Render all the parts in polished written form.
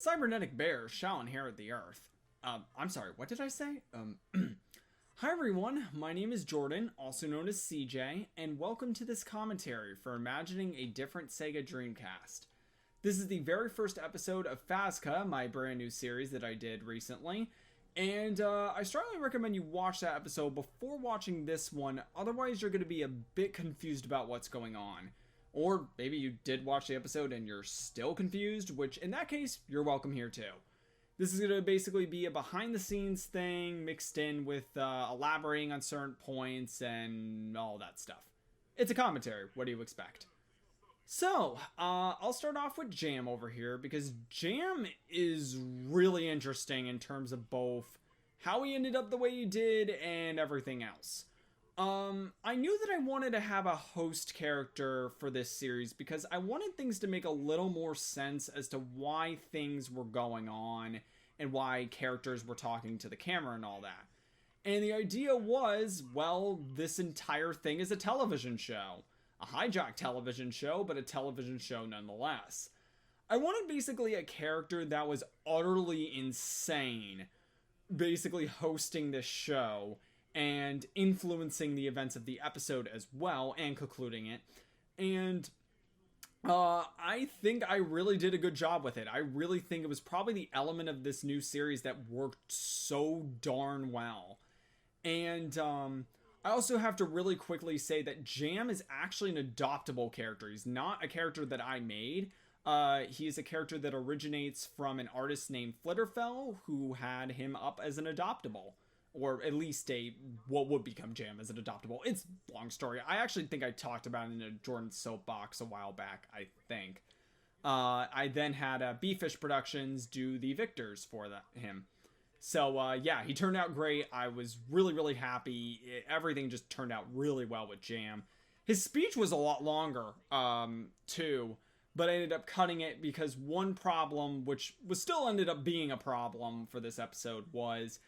Cybernetic bears shall inherit the earth. I'm sorry, what did I say? Hi everyone, my name is Jordan, also known as CJ, and welcome to this commentary for imagining a different Sega Dreamcast. This is the very first episode of FASCA, my brand new series that I did recently, and I strongly recommend you watch that episode before watching this one, otherwise you're going to be a bit confused about what's going on. Or maybe you did watch the episode and you're still confused, which in that case, you're welcome here too. This is going to basically be a behind the scenes thing mixed in with elaborating on certain points and all that stuff. It's a commentary, what do you expect? So, I'll start off with Jam over here because Jam is really interesting in terms of both how he ended up the way he did and everything else. I knew that I wanted to have a host character for this series because I wanted things to make a little more sense as to why things were going on and why characters were talking to the camera and all that. And the idea was, well, this entire thing is a television show. A hijacked television show, but a television show nonetheless. I wanted basically a character that was utterly insane, basically hosting this show and influencing the events of the episode as well, and concluding it. And I think I really did a good job with it. I really think it was probably the element of this new series that worked so darn well. And I also have to really quickly say that Jam is actually an adoptable character. He's not a character that I made. He is a character that originates from an artist named Flitterfell, who had him up as an adoptable. Or at least what would become Jam as an adoptable. It's a long story. I actually think I talked about it in a Jordan Soapbox a while back, I think. I then had B-Fish Productions do the Victors for him. So, yeah, he turned out great. I was really, really happy. Everything just turned out really well with Jam. His speech was a lot longer, too. But I ended up cutting it because one problem, which was still ended up being a problem for this episode, was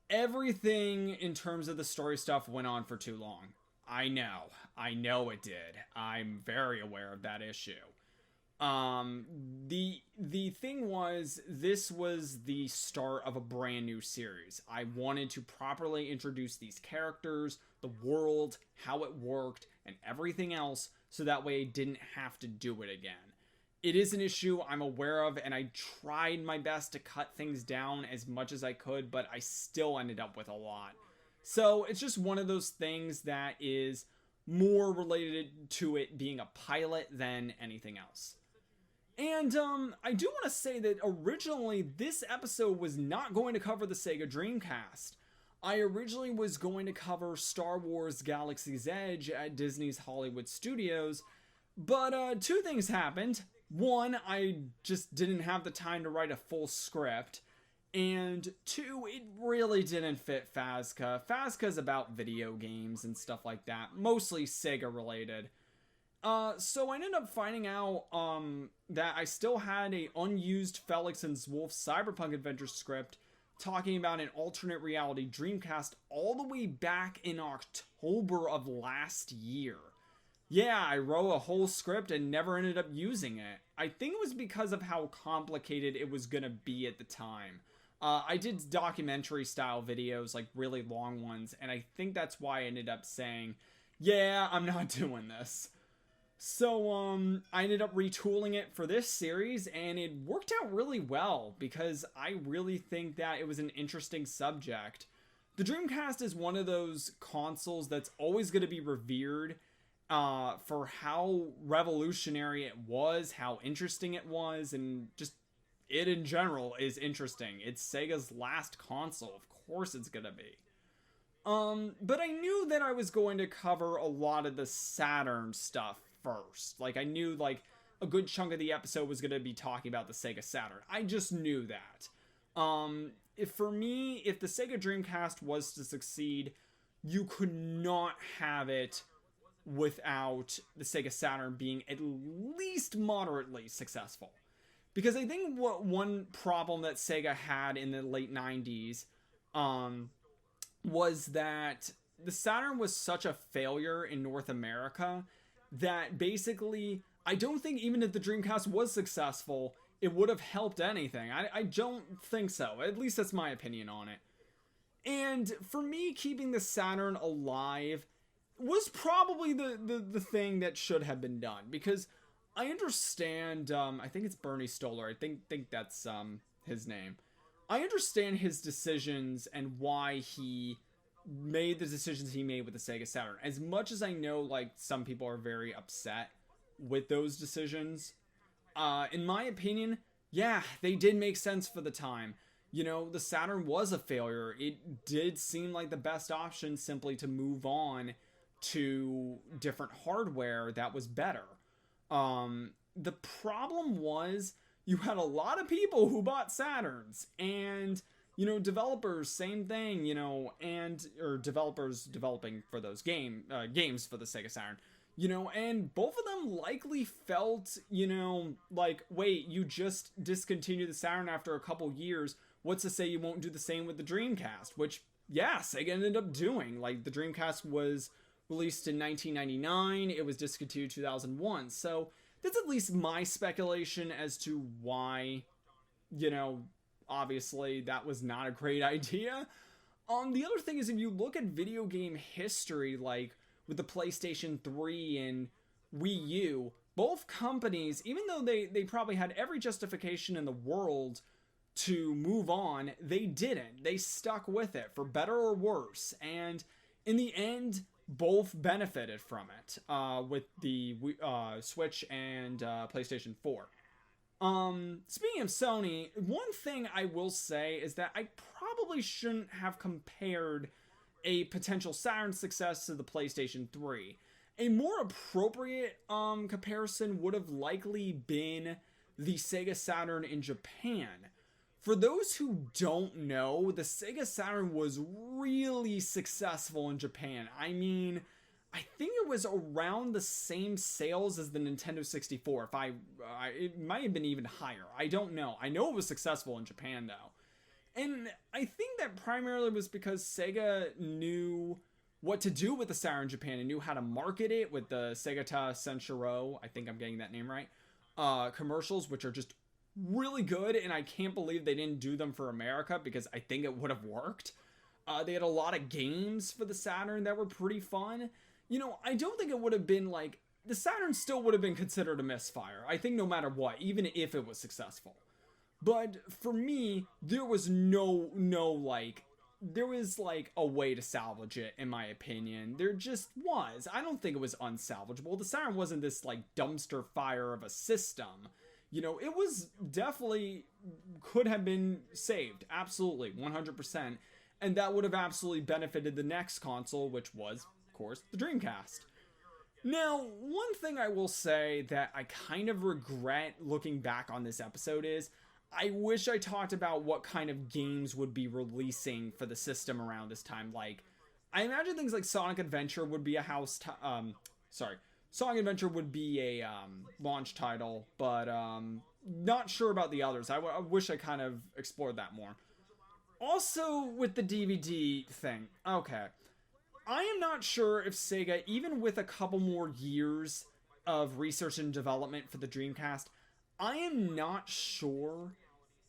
everything in terms of the story stuff went on for too long. I know it did. I'm very aware of that issue. The thing was, this was the start of a brand new series. I wanted to properly introduce these characters, the world, how it worked, and everything else, so that way I didn't have to do it again. It is an issue I'm aware of, and I tried my best to cut things down as much as I could, but I still ended up with a lot. So it's just one of those things that is more related to it being a pilot than anything else. And I do want to say that originally this episode was not going to cover the Sega Dreamcast. I originally was going to cover Star Wars Galaxy's Edge at Disney's Hollywood Studios, but two things happened. One, I just didn't have the time to write a full script. And two, it really didn't fit FASCA. FASCA's about video games and stuff like that, mostly Sega related. So I ended up finding out that I still had a unused Felix and Wolf Cyberpunk Adventure script talking about an alternate reality Dreamcast all the way back in October of last year. Yeah, I wrote a whole script and never ended up using it. I think it was because of how complicated it was going to be at the time. I did documentary style videos, like really long ones, and I think that's why I ended up saying, yeah, I'm not doing this. So, I ended up retooling it for this series, and it worked out really well, because I really think that it was an interesting subject. The Dreamcast is one of those consoles that's always going to be revered for how revolutionary it was, how interesting it was, and just it in general is interesting. It's Sega's last console, of course it's gonna be. But I knew that I was going to cover a lot of the Saturn stuff first. Like, I knew, like, a good chunk of the episode was gonna be talking about the Sega Saturn. I just knew that. For me, if the Sega Dreamcast was to succeed, you could not have it without the Sega Saturn being at least moderately successful. Because I think what one problem that Sega had in the late 90s was that the Saturn was such a failure in North America that basically, I don't think even if the Dreamcast was successful, it would have helped anything. I don't think so. At least that's my opinion on it. And for me, keeping the Saturn alive was probably the thing that should have been done, because I understand, I think it's Bernie Stoller, I think that's his name. I understand his decisions and why he made the decisions he made with the Sega Saturn. As much as I know, like, some people are very upset with those decisions, in my opinion, yeah, they did make sense for the time. You know, the Saturn was a failure. It did seem like the best option simply to move on to different hardware that was better. The problem was you had a lot of people who bought Saturns, and, you know, developers, same thing, you know, or developers developing for those games for the Sega Saturn, you know, and both of them likely felt, you know, like, wait, you just discontinued the Saturn after a couple years. What's to say you won't do the same with the Dreamcast? Which, yeah, Sega ended up doing. Like, the Dreamcast was released in 1999. It was discontinued in 2001. So that's at least my speculation as to why, you know, obviously that was not a great idea. The other thing is, if you look at video game history, like with the PlayStation 3 and Wii U, both companies, even though they probably had every justification in the world to move on, they didn't. They stuck with it, for better or worse. And in the end, both benefited from it, with the Switch and PlayStation 4. Speaking of Sony, one thing I will say is that I probably shouldn't have compared a potential Saturn success to the PlayStation 3. A more appropriate comparison would have likely been the Sega Saturn in Japan. For those who don't know, the Sega Saturn was really successful in Japan. I mean, I think it was around the same sales as the Nintendo 64. It might have been even higher. I don't know. I know it was successful in Japan, though. And I think that primarily was because Sega knew what to do with the Saturn in Japan and knew how to market it with the Segata Senshiro, I think I'm getting that name right, commercials, which are just really good, and I can't believe they didn't do them for America, because I think it would have worked. They had a lot of games for the Saturn that were pretty fun. You know, I don't think it would have been like, the Saturn still would have been considered a misfire, I think, no matter what, even if it was successful. But for me, there was there was like a way to salvage it, in my opinion. There just was. I don't think it was unsalvageable. The Saturn wasn't this like dumpster fire of a system. You know, it was definitely could have been saved. Absolutely. 100%. And that would have absolutely benefited the next console, which was, of course, the Dreamcast. Now, one thing I will say that I kind of regret looking back on this episode is, I wish I talked about what kind of games would be releasing for the system around this time. Like, I imagine things like Sonic Adventure would be a Sonic Adventure would be a launch title, but not sure about the others. I wish I kind of explored that more. Also, with the DVD thing, okay. I am not sure if Sega, even with a couple more years of research and development for the Dreamcast, I am not sure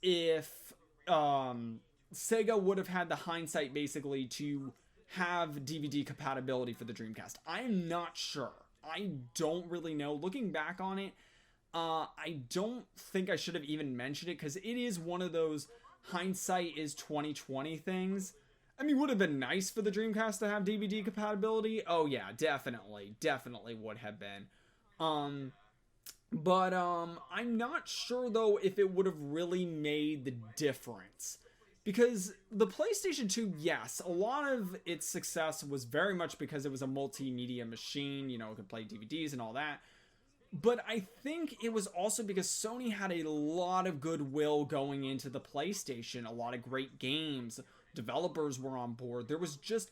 if Sega would have had the hindsight, basically, to have DVD compatibility for the Dreamcast. I am not sure. I don't really know. Looking back on it, I don't think I should have even mentioned it, because it is one of those hindsight is 2020 things. I mean, would have been nice for the Dreamcast to have DVD compatibility. Oh yeah, definitely would have been. But I'm not sure though if it would have really made the difference. Because the PlayStation 2, yes, a lot of its success was very much because it was a multimedia machine, you know, it could play DVDs and all that. But I think it was also because Sony had a lot of goodwill going into the PlayStation, a lot of great games, developers were on board. There was just,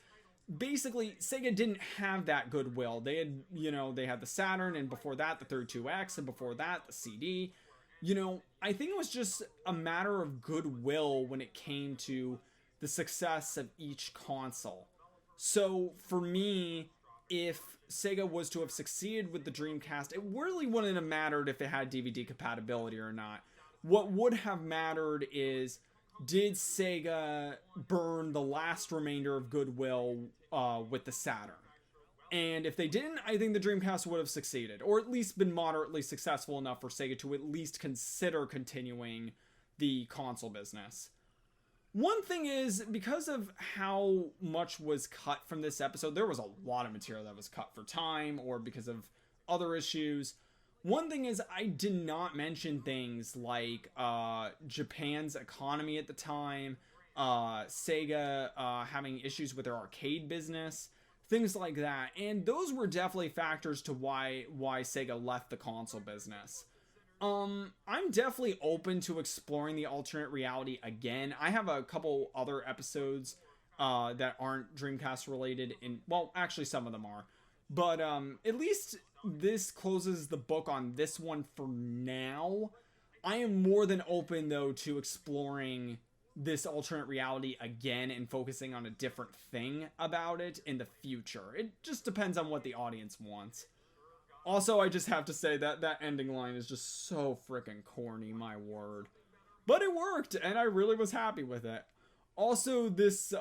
basically, Sega didn't have that goodwill. They had, you know, they had the Saturn, and before that, the 32X, and before that, the CD. You know, I think it was just a matter of goodwill when it came to the success of each console. So, for me, if Sega was to have succeeded with the Dreamcast, it really wouldn't have mattered if it had DVD compatibility or not. What would have mattered is, did Sega burn the last remainder of goodwill with the Saturn? And if they didn't, I think the Dreamcast would have succeeded, or at least been moderately successful enough for Sega to at least consider continuing the console business. One thing is, because of how much was cut from this episode, there was a lot of material that was cut for time or because of other issues. One thing is, I did not mention things like Japan's economy at the time, Sega having issues with their arcade business, things like that. And those were definitely factors to why Sega left the console business. I'm definitely open to exploring the alternate reality again. I have a couple other episodes that aren't Dreamcast related, well, actually some of them are. But at least this closes the book on this one for now. I am more than open, though, to exploring this alternate reality again and focusing on a different thing about it in the future. It just depends on what the audience wants. Also, I just have to say that that ending line is just so freaking corny, my word. But it worked, and I really was happy with it. Also, this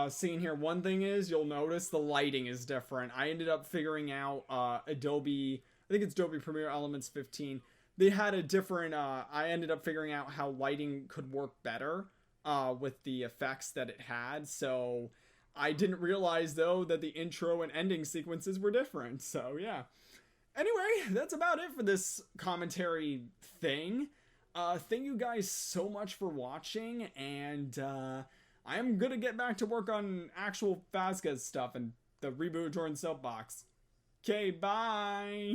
scene here, one thing is, you'll notice the lighting is different. I ended up figuring out Adobe, I think it's Adobe Premiere Elements 15. They had a different, I ended up figuring out how lighting could work better with the effects that it had. So I didn't realize, though, that the intro and ending sequences were different. So, yeah. Anyway, that's about it for this commentary thing. Thank you guys so much for watching, and I am gonna get back to work on actual Vasquez stuff and the reboot of Jordan's Soapbox. Okay, bye!